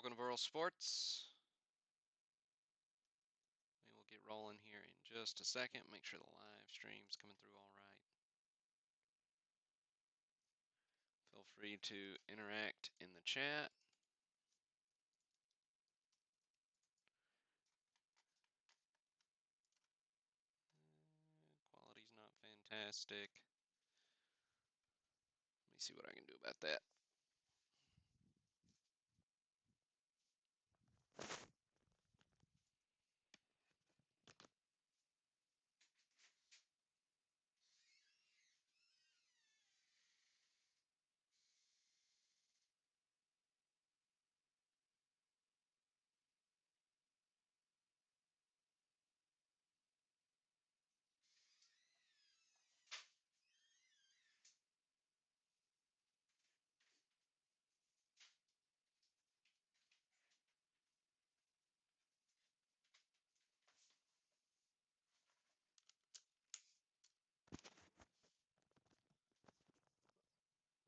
Welcome to Rural Sports. We will get rolling here in just a second. Make sure the live stream's coming through all right. Feel free to interact in the chat. Quality's not fantastic. Let me see what I can do about that.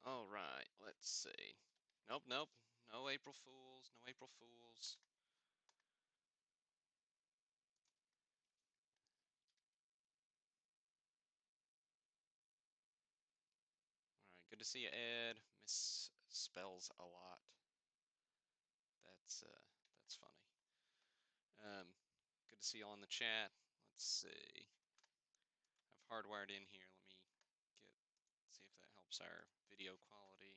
All right, let's see. Nope. No April Fools. No April Fools. All right, good to see you, Ed. Misspells a lot. That's funny. Good to see you all in the chat. Let's see. I've hardwired in here. Let me see if that helps our video quality.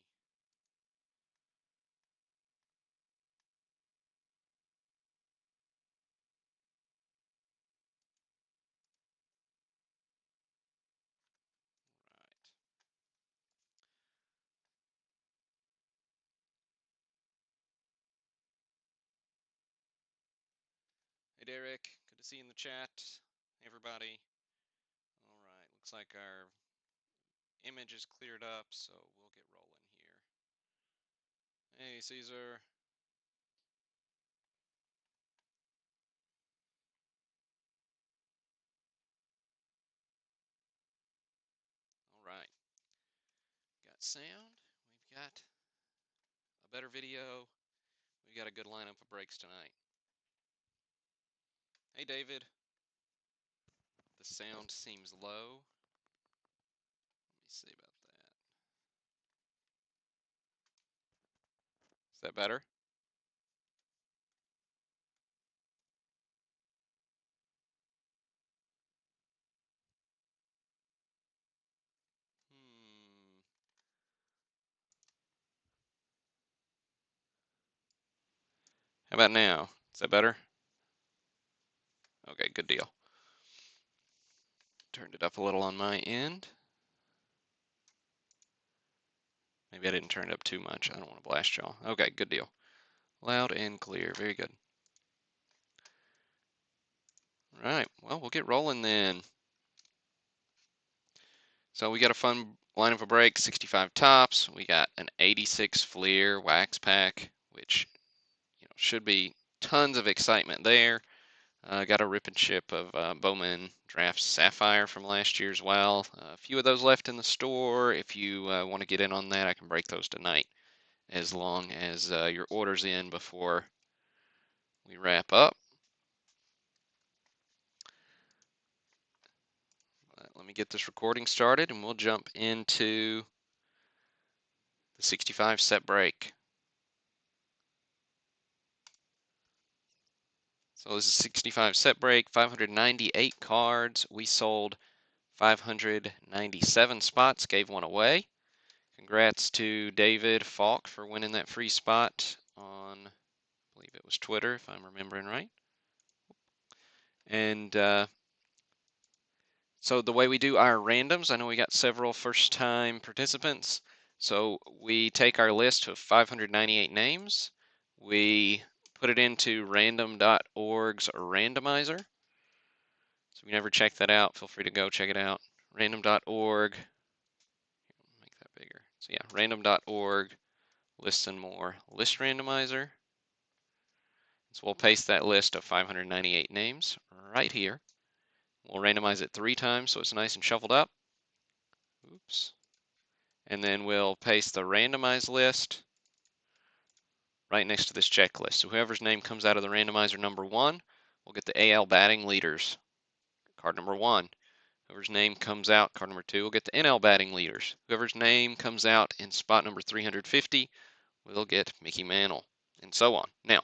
Right. Hey Derek, good to see you in the chat. Hey everybody. All right, looks like our image is cleared up, so we'll get rolling here. Hey Caesar. All right. Got sound. We've got a better video. We've got a good lineup of breaks tonight. Hey David. The sound seems low. Let me see about that. Is that better? How about now? Is that better? Okay, good deal. Turned it up a little on my end. Maybe I didn't turn it up too much. I don't want to blast y'all. Okay, good deal. Loud and clear. Very good. All right, well, we'll get rolling then. So we got a fun lineup of breaks, 65 tops. We got an 86 Fleer wax pack, which should be tons of excitement there. Got a rip and ship of Bowman Draft Sapphire from last year as well. A few of those left in the store. If you want to get in on that, I can break those tonight, as long as your order's in before we wrap up. Let me get this recording started and we'll jump into the 65 set break. So this is 65 set break, 598 cards. We sold 597 spots, gave one away. Congrats to David Falk for winning that free spot on, I believe it was Twitter, if I'm remembering right. And so the way we do our randoms, I know we got several first-time participants. So we take our list of 598 names, we put it into random.org's randomizer. So if you never check that out, feel free to go check it out. Random.org, make that bigger. So yeah, random.org, lists and more, list randomizer. So we'll paste that list of 598 names right here. We'll randomize it 3 times so it's nice and shuffled up. Oops. And then we'll paste the randomized list right next to this checklist. So whoever's name comes out of the randomizer number 1 will get the AL batting leaders, card number 1. Whoever's name comes out, card number 2, will get the NL batting leaders. Whoever's name comes out in spot number 350 will get Mickey Mantle, and so on. Now,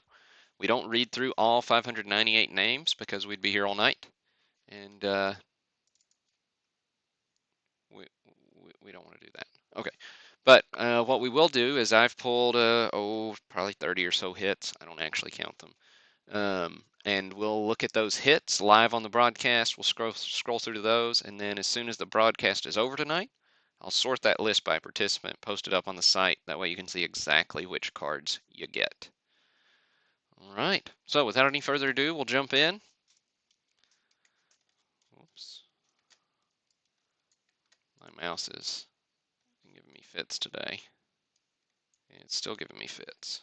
we don't read through all 598 names because we'd be here all night, and we don't want to do that. Okay, but what we will do is I've pulled, probably 30 or so hits. I don't actually count them. And we'll look at those hits live on the broadcast. We'll scroll through to those, and then as soon as the broadcast is over tonight, I'll sort that list by participant, post it up on the site. That way you can see exactly which cards you get. All right, so without any further ado, we'll jump in. Oops. My mouse is giving me fits today. It's still giving me fits.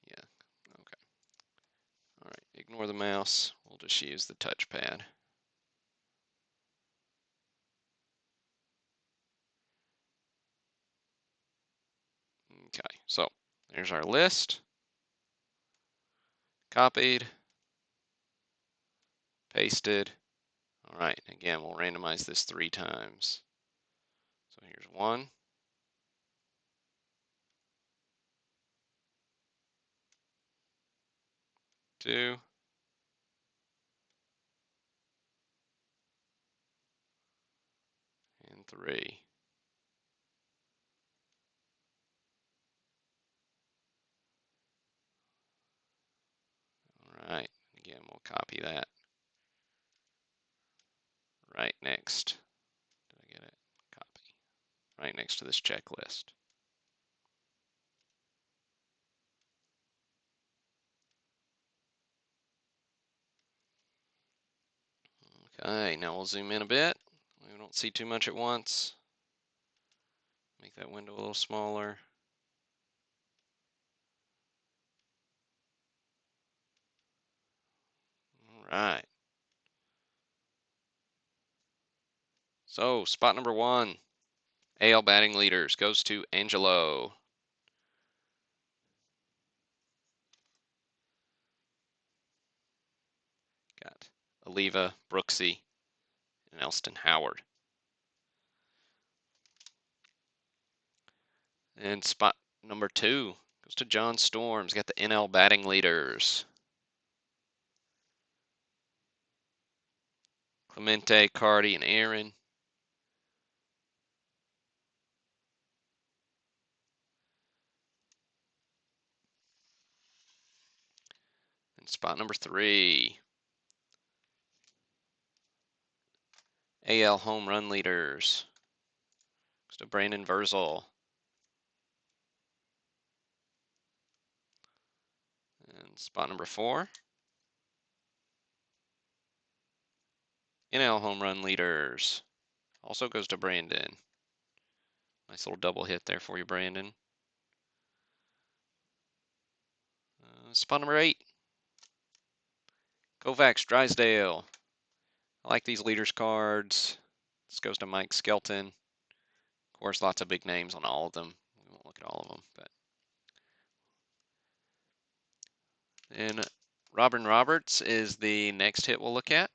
Yeah, okay. All right, ignore the mouse. We'll just use the touchpad. Okay, so there's our list. Copied, pasted. All right, again, we'll randomize this 3 times. So here's 1, 2, and 3. All right, again, we'll copy that right next. Did I get it? Copy. Right next to this checklist. Okay, now we'll zoom in a bit. We don't see too much at once. Make that window a little smaller. All right. So, spot number 1, AL batting leaders, goes to Angelo. Got Oliva, Brooksy, and Elston Howard. And spot number 2 goes to John Storms. Got the NL batting leaders. Clemente, Cardi, and Aaron. And spot number 3, AL home run leaders. Goes to Brandon Verzel. And spot number 4, NL home run leaders. Also goes to Brandon. Nice little double hit there for you, Brandon. Spot number 8, Kovacs Drysdale. I like these leaders cards. This goes to Mike Skelton. Of course, lots of big names on all of them. We won't look at all of them, but. And Robin Roberts is the next hit we'll look at.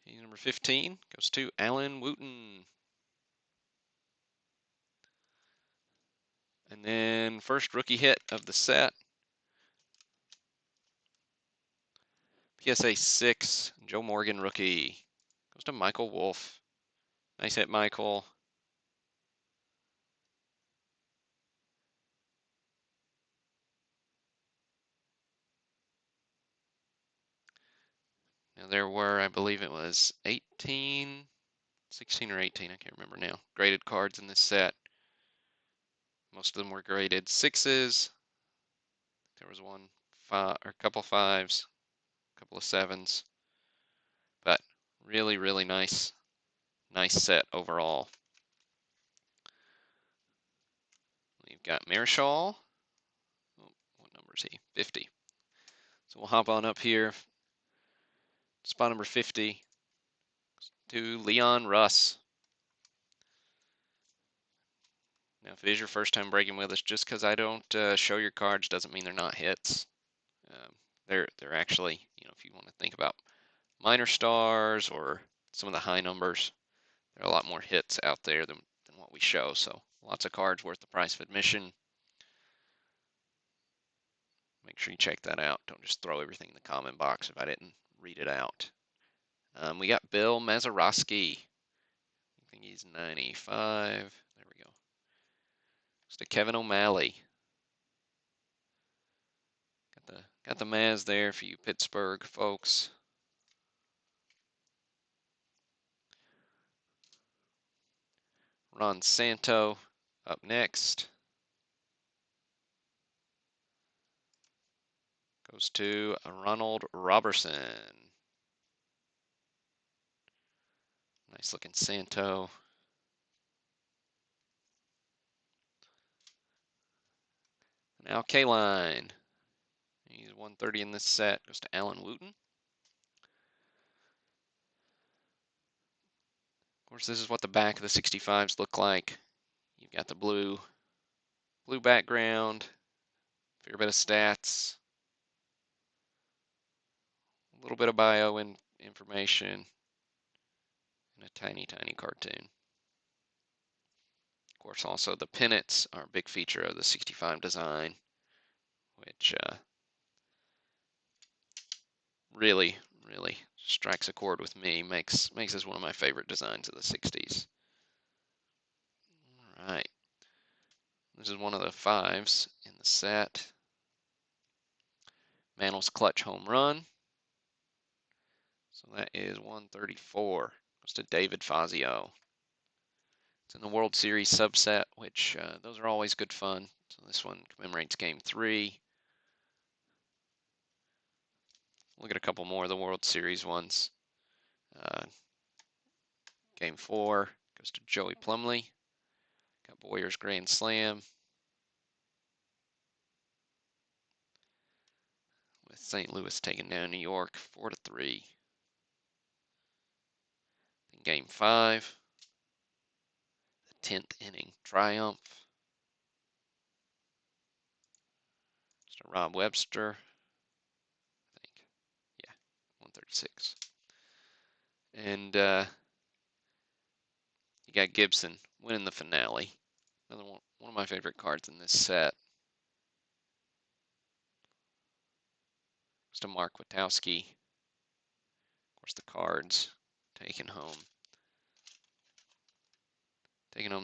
He's number 15, goes to Alan Wooten. And then first rookie hit of the set. PSA 6, Joe Morgan rookie. Goes to Michael Wolf. Nice hit, Michael. Now there were, I believe it was 16 or 18, I can't remember now, graded cards in this set. Most of them were graded 6s. There was one, or a couple 5s, a couple of 7s. But really, really nice set overall. We've got Marichal. Oh, what number is he? 50. So we'll hop on up here. Spot number 50 to Leon Russ. Now, if it is your first time breaking with us, just because I don't show your cards doesn't mean they're not hits. They're actually, if you want to think about minor stars or some of the high numbers, there are a lot more hits out there than what we show. So lots of cards worth the price of admission. Make sure you check that out. Don't just throw everything in the comment box if I didn't read it out. We got Bill Mazeroski. I think he's 95. There we go. Next to Kevin O'Malley. Got the Maz there for you Pittsburgh folks. Ron Santo up next. Goes to Ronald Robertson. Nice looking Santo. Now K-Line. He's 130 in this set. Goes to Alan Wooten. Of course, this is what the back of the 65s look like. You've got the blue background, fair bit of stats, a little bit of bio information, and a tiny, tiny cartoon. Of course, also the pennants are a big feature of the 65 design, which really, really strikes a chord with me. Makes this one of my favorite designs of the 60s. All right. This is one of the 5s in the set. Mantle's clutch home run. So that is 134. Goes to David Fazio. It's in the World Series subset, which those are always good fun. So this one commemorates Game 3. Look at a couple more of the World Series ones. Game 4 goes to Joey Plumlee. Got Boyer's Grand Slam. With St. Louis taking down New York 4-3. In Game 5, the 10th inning triumph. Just a Rob Webster, I think. Yeah, 136. And you got Gibson winning the finale. Another one of my favorite cards in this set. Just a Mark Witowski. Of course, the cards taking home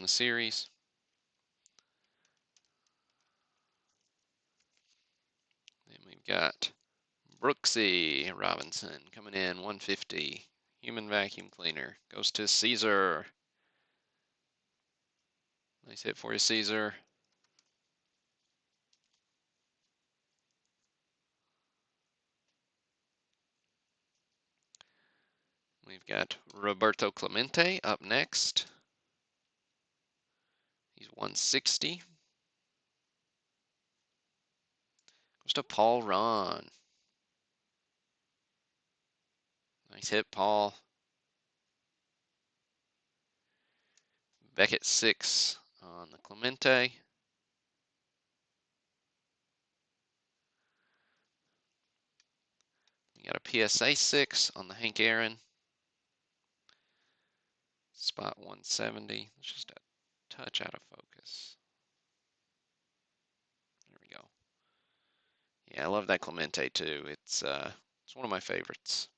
the series. Then we've got Brooksy Robinson coming in 150. Human vacuum cleaner goes to Caesar. Nice hit for you, Caesar. We've got Roberto Clemente up next. He's 160. Goes to Paul Ron. Nice hit, Paul. Beckett 6 on the Clemente. We got a PSA 6 on the Hank Aaron. Spot 170. It's just a touch out of focus. There we go. Yeah, I love that Clemente too. It's one of my favorites.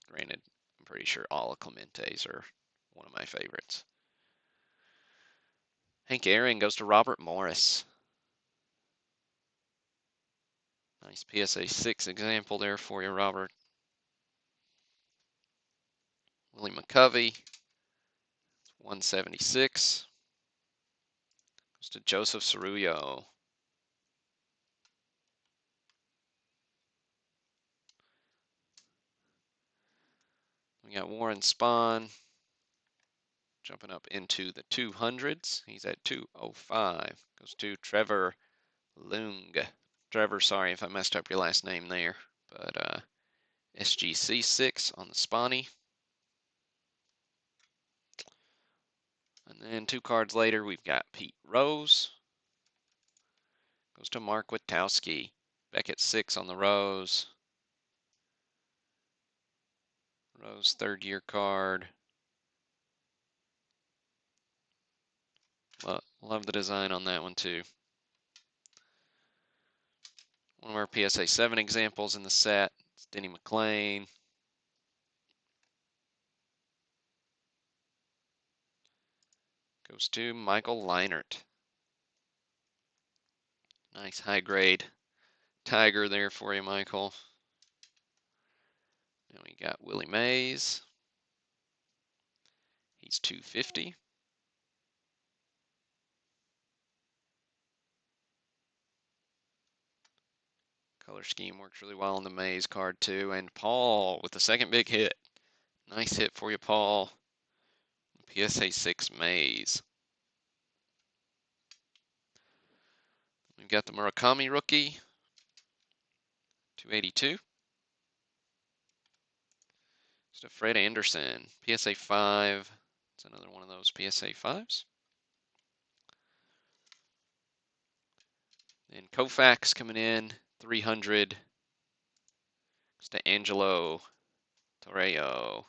Granted, I'm pretty sure all of Clementes are one of my favorites. Hank Aaron goes to Robert Morris. Nice PSA 6 example there for you, Robert. Willie McCovey, 176. Goes to Joseph Cerullo. We got Warren Spahn jumping up into the 200s. He's at 205. Goes to Trevor Lung. Trevor, sorry if I messed up your last name there, but SGC 6 on the Spawny. And then 2 cards later, we've got Pete Rose. Goes to Mark Witkowski. Back at 6 on the Rose. Rose 3rd-year card. Love the design on that one too. One of our PSA 7 examples in the set. It's Denny McLain. Goes to Michael Leinert. Nice high grade Tiger there for you, Michael. Then we got Willie Mays. He's 250. Color scheme works really well on the Mays card too. And Paul with the second big hit. Nice hit for you, Paul. PSA 6 Mays. We've got the Murakami rookie. 282. Just a Fred Anderson. PSA 5. It's another one of those PSA 5s. And Koufax coming in. 300. It's to Angelo Torreo.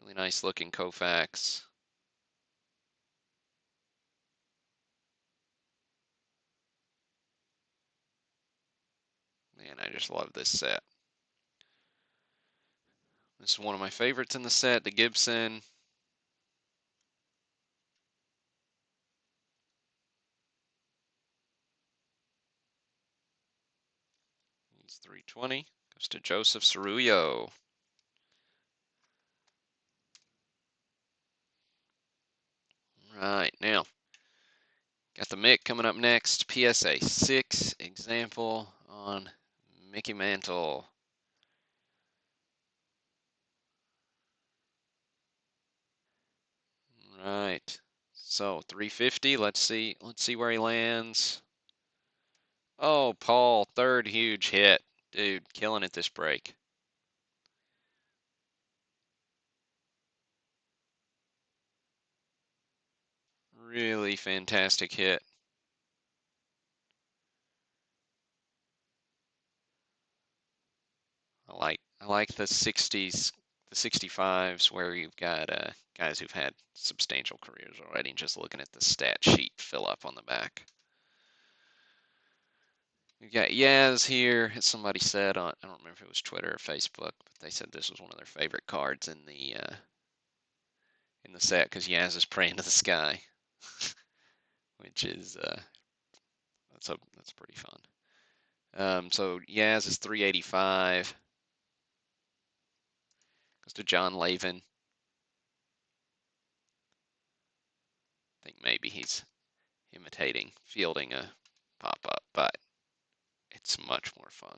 Really nice looking Koufax. Man, I just love this set. This is one of my favorites in the set, the Gibson. He's 320. Goes to Joseph Cerullo. Right, now, got the Mick coming up next. PSA 6 example on Mickey Mantle. Right. So 350. Let's see where he lands. Oh, Paul, 3rd huge hit. Dude, killing it this break. Really fantastic hit. I like the 60s, the 65s where you've got guys who've had substantial careers already. Just looking at the stat sheet fill up on the back. We've got Yaz here. As somebody said on, I don't remember if it was Twitter or Facebook, but they said this was one of their favorite cards in the set because Yaz is praying to the sky, which is that's pretty fun. So Yaz is 385. Goes to John Lavin. I think maybe he's fielding a pop-up, but it's much more fun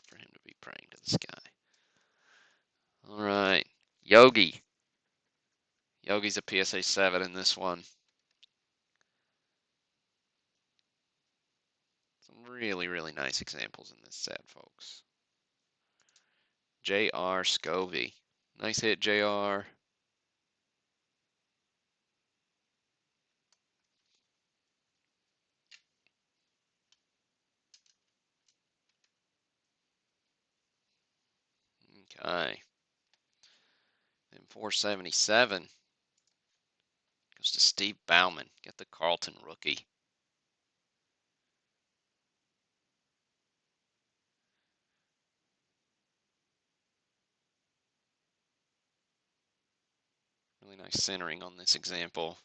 for him to be praying to the sky. All right, Yogi. Yogi's a PSA 7 in this one. Some really, really nice examples in this set, folks. J.R. Scovey. Nice hit, J.R. Okay. Then 477 goes to Steve Bauman. Get the Carlton rookie. Really nice centering on this example.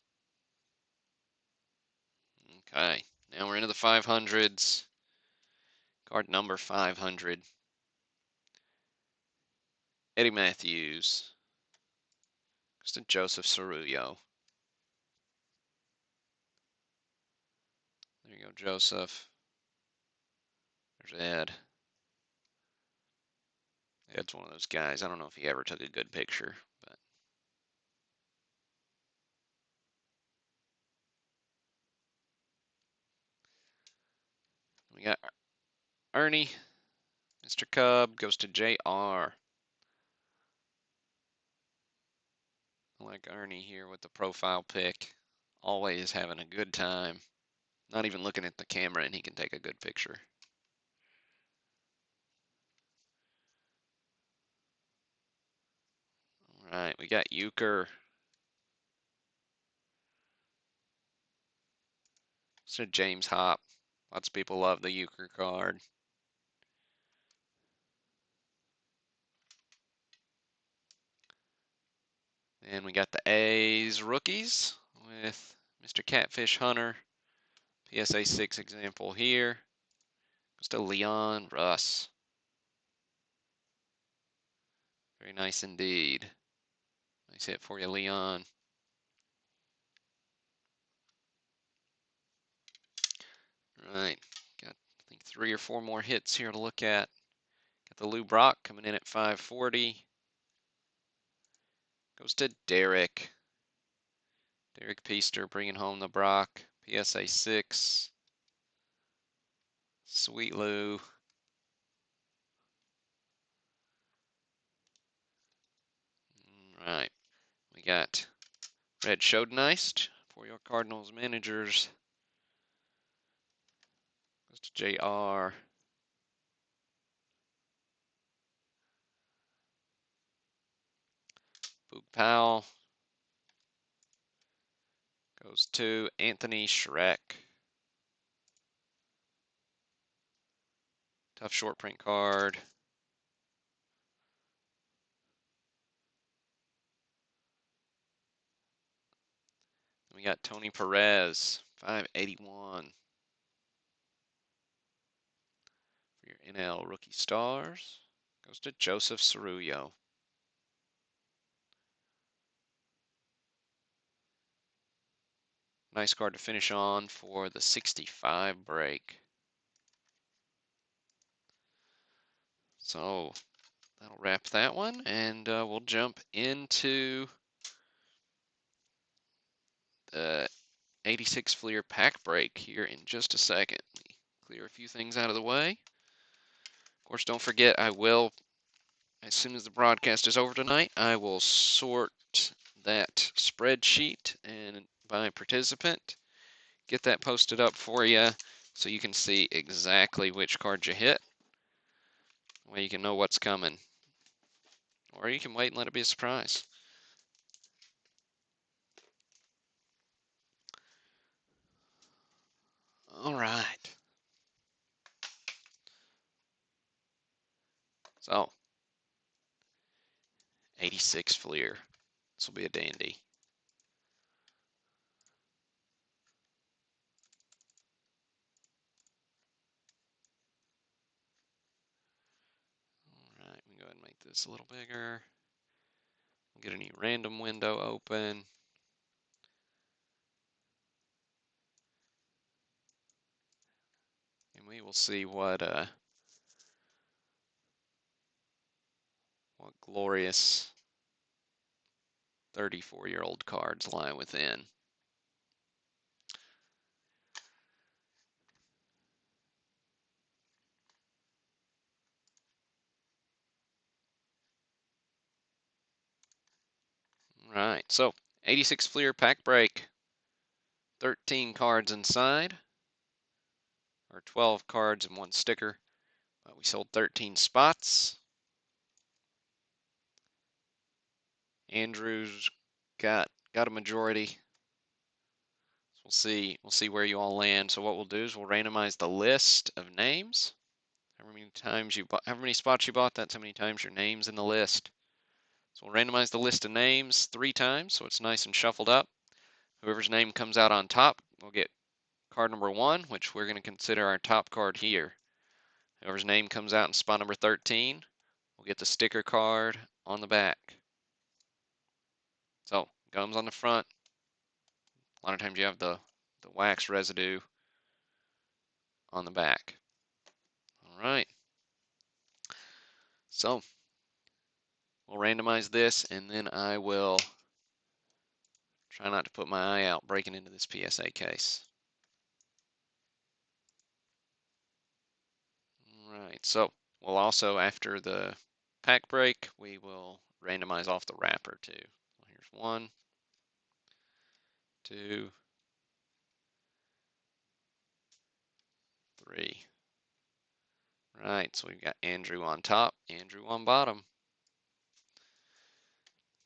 Okay. Now we're into the 500s. Card number 500. Eddie Matthews. Goes to Joseph Cerullo. There you go, Joseph. There's Ed. Ed's one of those guys. I don't know if he ever took a good picture, but we got Ernie. Mr. Cub goes to JR. I like Ernie here with the profile pic. Always having a good time. Not even looking at the camera and he can take a good picture. All right, we got Euchre. So James Hop. Lots of people love the Euchre card. And we got the A's rookies with Mr. Catfish Hunter. PSA 6 example here. Goes to Leon Russ. Very nice indeed. Nice hit for you, Leon. Right, got I think 3 or 4 more hits here to look at. Got the Lou Brock coming in at 540. Goes to Derek. Derek Peaster bringing home the Brock. PSA 6. Sweet Lou. Right, we got Red Schodeneist for your Cardinals managers. Goes to JR. Boog Powell. Goes to Anthony Schreck. Tough short print card. We got Tony Perez, 581. For your NL Rookie Stars. Goes to Joseph Cerullo. Nice card to finish on for the 65 break. So that'll wrap that one, and we'll jump into the 86 Fleer pack break here in just a second. Let me clear a few things out of the way. Of course, don't forget, I will, as soon as the broadcast is over tonight, I will sort that spreadsheet and by participant, get that posted up for you so you can see exactly which card you hit. Well, you can know what's coming. Or you can wait and let it be a surprise. All right. So, 86 Fleer. This will be a dandy. All right, we can go ahead and make this a little bigger. We'll get a new random window open. And we will see what glorious 34-year-old cards lie within. All right, so 86 Fleer pack break. 13 cards inside, or 12 cards and 1 sticker. We sold 13 spots. Andrew's got a majority. So we'll see where you all land. So what we'll do is we'll randomize the list of names. However many spots you bought, that's how many times your name's in the list. So we'll randomize the list of names 3 times, so it's nice and shuffled up. Whoever's name comes out on top will get card number 1, which we're going to consider our top card here. Whoever's name comes out in spot number 13 will get the sticker card on the back. So, gums on the front. A lot of times you have the wax residue on the back. All right. So, we'll randomize this, and then I will try not to put my eye out breaking into this PSA case. All right. So, we'll also, after the pack break, we will randomize off the wrapper too. Here's 1, 2, 3. Right, so we've got Andrew on top, Andrew on bottom.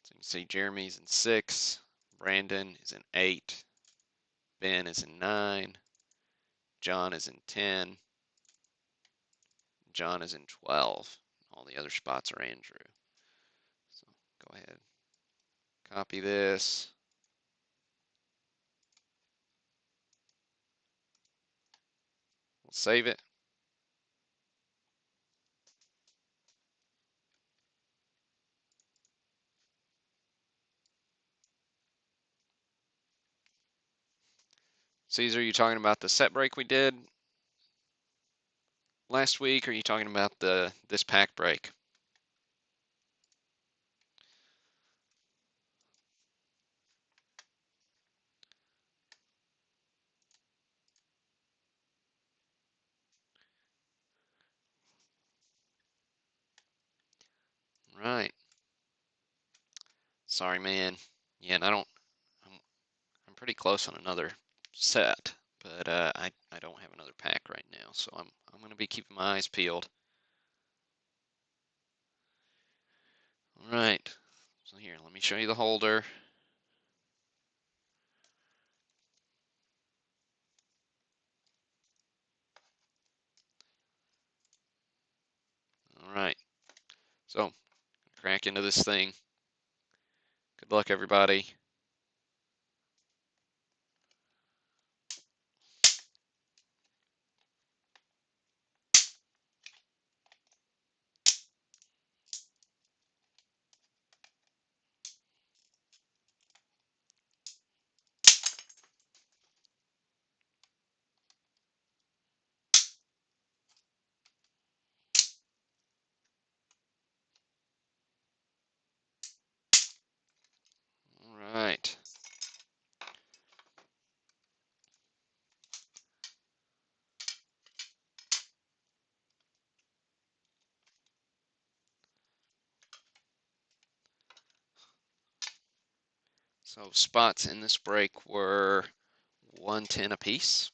So you can see Jeremy's in 6, Brandon is in 8, Ben is in 9, John is in 10, John is in 12. All the other spots are Andrew. So go ahead, copy this. We'll save it. Caesar, are you talking about the set break we did last week, or are you talking about this pack break? Right. Sorry, man. Yeah, and I'm pretty close on another set, but I don't have another pack right now, so I'm gonna be keeping my eyes peeled. All right. So here, let me show you the holder. All right. So crack into this thing. Good luck, everybody. All right. So spots in this break were 110 apiece.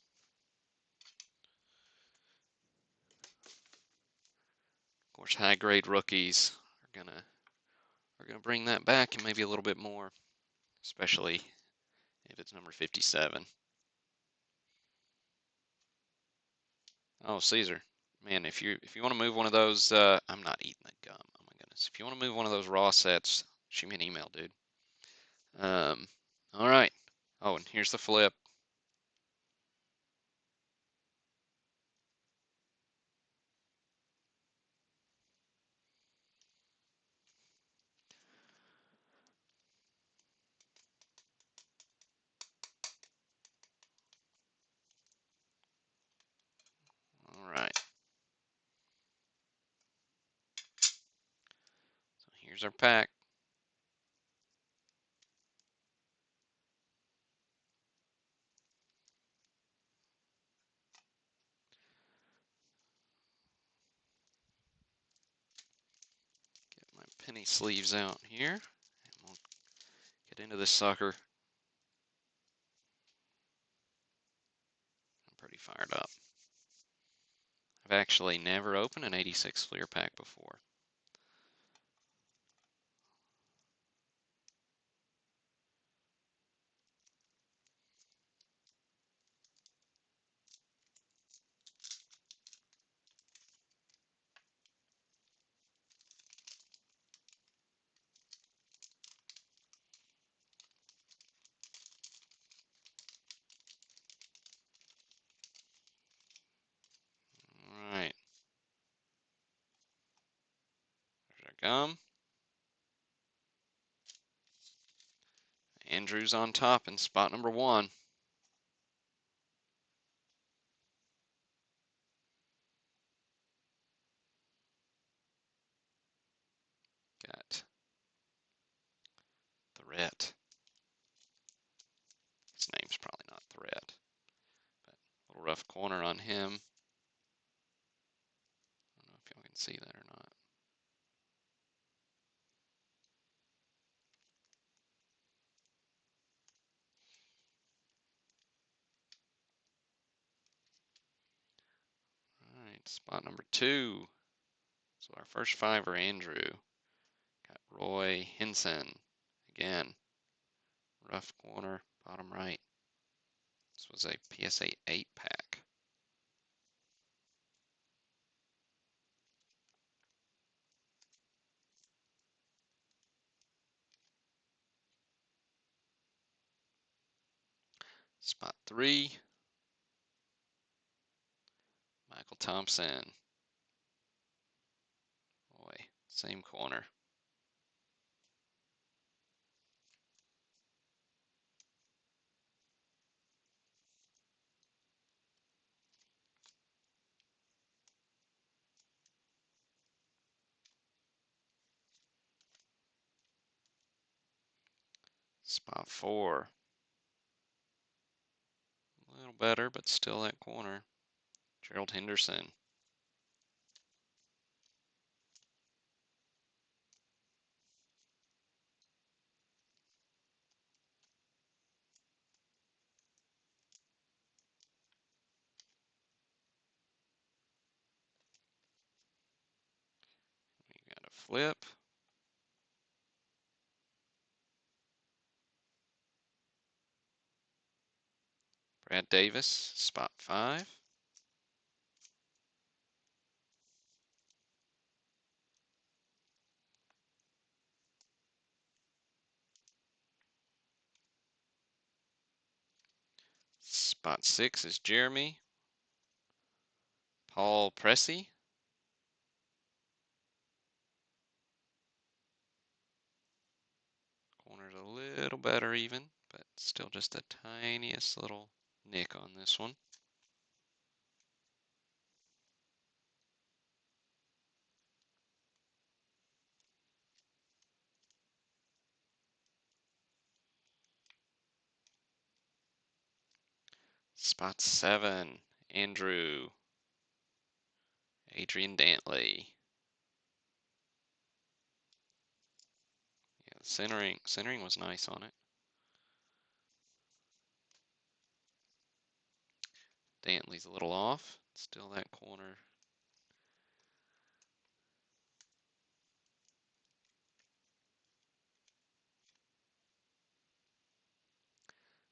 Of course, high grade rookies are gonna bring that back and maybe a little bit more, especially if it's number 57. Oh, Caesar, man, if you want to move one of those, I'm not eating that gum. Oh my goodness, if you want to move one of those raw sets, shoot me an email, dude. All right. Oh, and here's the flip. All right. So here's our pack. Get my penny sleeves out here, and we'll get into this sucker. I'm pretty fired up. I've actually never opened an 86 Fleer pack before. All right. There's our gum. Andrew's on top in spot number 1. Got Threat. His name's probably not Threat, but a little rough corner on him. I don't know if y'all can see that or not. Spot number 2. So our first 5 are Andrew. Got Roy Henson. Again, rough corner, bottom right. This was a PSA 8-pack. Spot 3, Michael Thompson. Boy, same corner. Spot 4. A little better, but still that corner. Gerald Henderson. We got a flip. Brad Davis, spot 5. Spot 6 is Jeremy. Paul Pressey. Corner's a little better even, but still just the tiniest little nick on this one. Spot 7, Andrew. Adrian Dantley. Yeah, centering was nice on it. Dantley's a little off. Still that corner.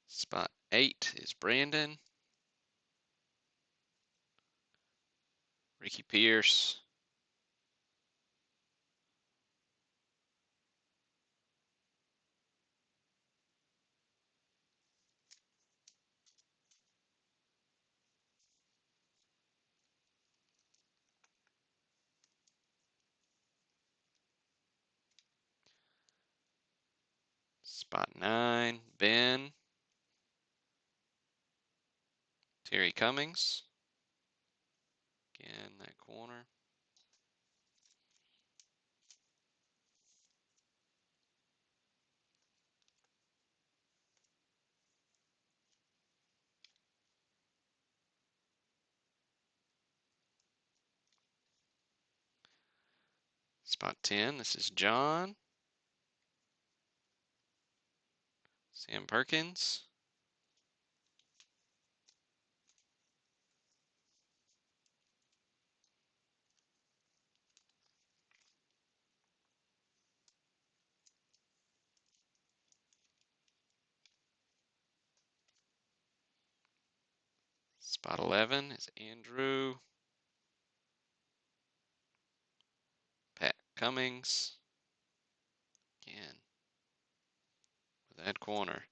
Spot 8 is Brandon. Ricky Pierce. Spot 9, Ben. Terry Cummings. Again, that corner. Spot 10, this is John. Sam Perkins. Spot 11 is Andrew. Pat Cummings. Again, with that corner.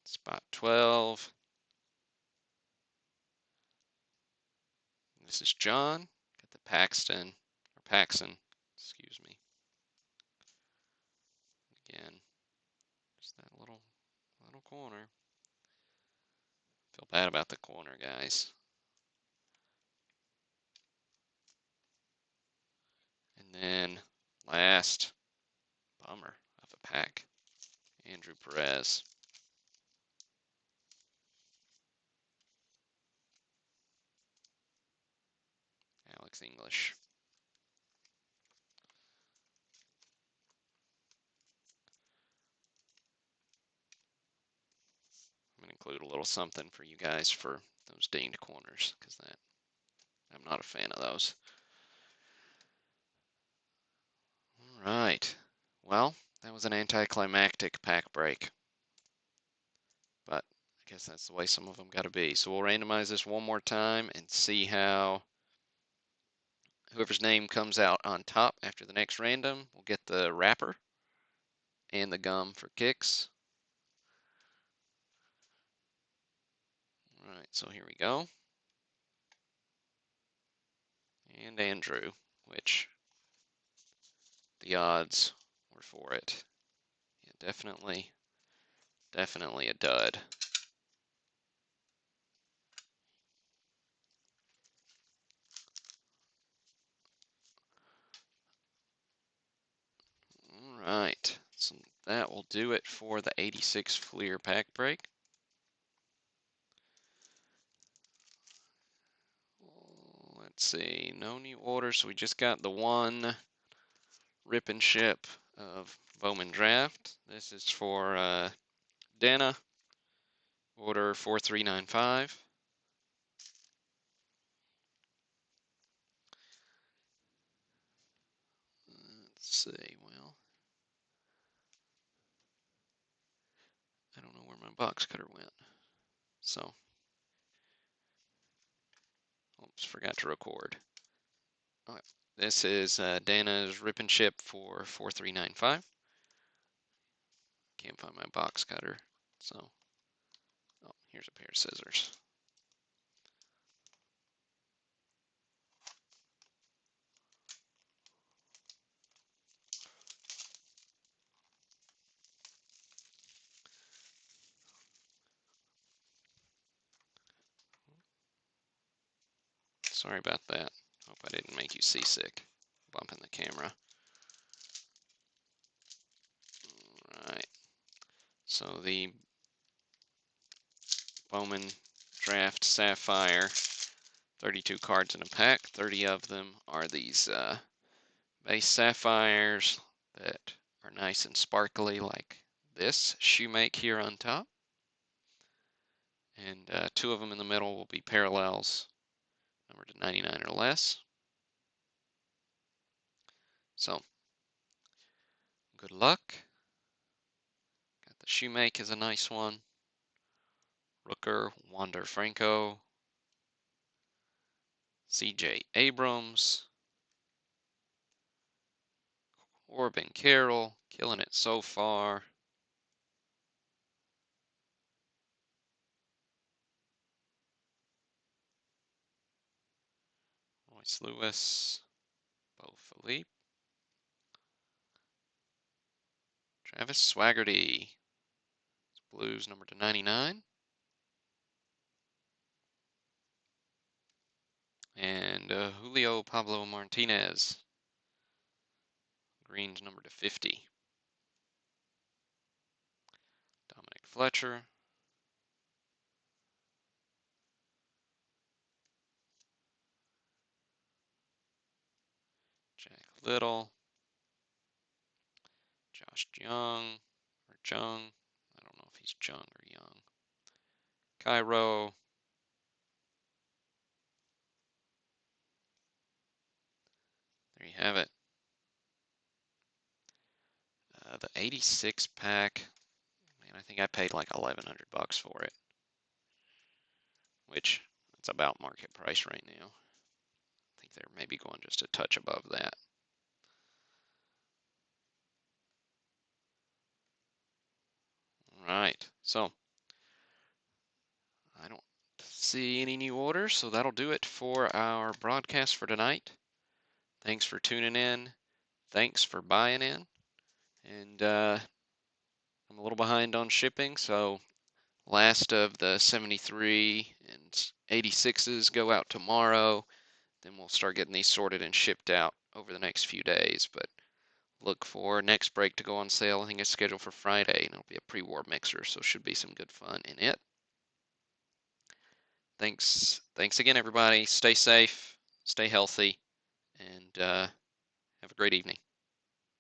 Spot 12. This is John. Got the Paxton, excuse me. Again, just that little corner. Feel bad about the corner, guys. And then last, bummer of a pack, Andrew Perez. Alex English. include a little something for you guys for those dinged corners, because I'm not a fan of those. All right. Well, that was an anticlimactic pack break, but I guess that's the way some of them got to be. So we'll randomize this one more time and see how whoever's name comes out on top after the next random will get the wrapper and the gum for kicks. All right, so here we go. And Andrew, which the odds were for it. Yeah, definitely a dud. All right, so that will do it for the 86 Fleer pack break. Let's see, no new orders, so we just got the one rip and ship of Bowman Draft. This is for Dana, order 4395. Let's see, well, I don't know where my box cutter went. So, oops, forgot to record. All right, this is Dana's rip and ship for 4395. Can't find my box cutter, so, oh, here's a pair of scissors. Sorry about that. Hope I didn't make you seasick. Bumping the camera. All right. So the Bowman Draft Sapphire, 32 cards in a pack. 30 of them are these base sapphires that are nice and sparkly, like this shoemake here on top. And 2 of them in the middle will be parallels, numbered to 99 or less. So, good luck. Got the shoemake is a nice one. Rooker, Wander Franco, C.J. Abrams, Corbin Carroll, killing it so far. Royce Lewis, Bo Philippe, Travis Swaggerty, Blues number to 99, and Julio Pablo Martinez, Greens number to 50. Dominic Fletcher, Jack Little, Josh Jung, or Jung, I don't know if he's Jung or Young, Cairo, there you have it. The 86 pack, man, I think I paid like 1,100 bucks for it, which it's about market price right now. I think they're maybe going just a touch above that. All right, so I don't see any new orders, so that'll do it for our broadcast for tonight. Thanks for tuning in. Thanks for buying in. And I'm a little behind on shipping, so last of the 73 and 86s go out tomorrow. Then we'll start getting these sorted and shipped out over the next few days. But look for next break to go on sale. I think it's scheduled for Friday, and it'll be a pre-war mixer, so should be some good fun in it. Thanks again, everybody. Stay safe, stay healthy, and have a great evening.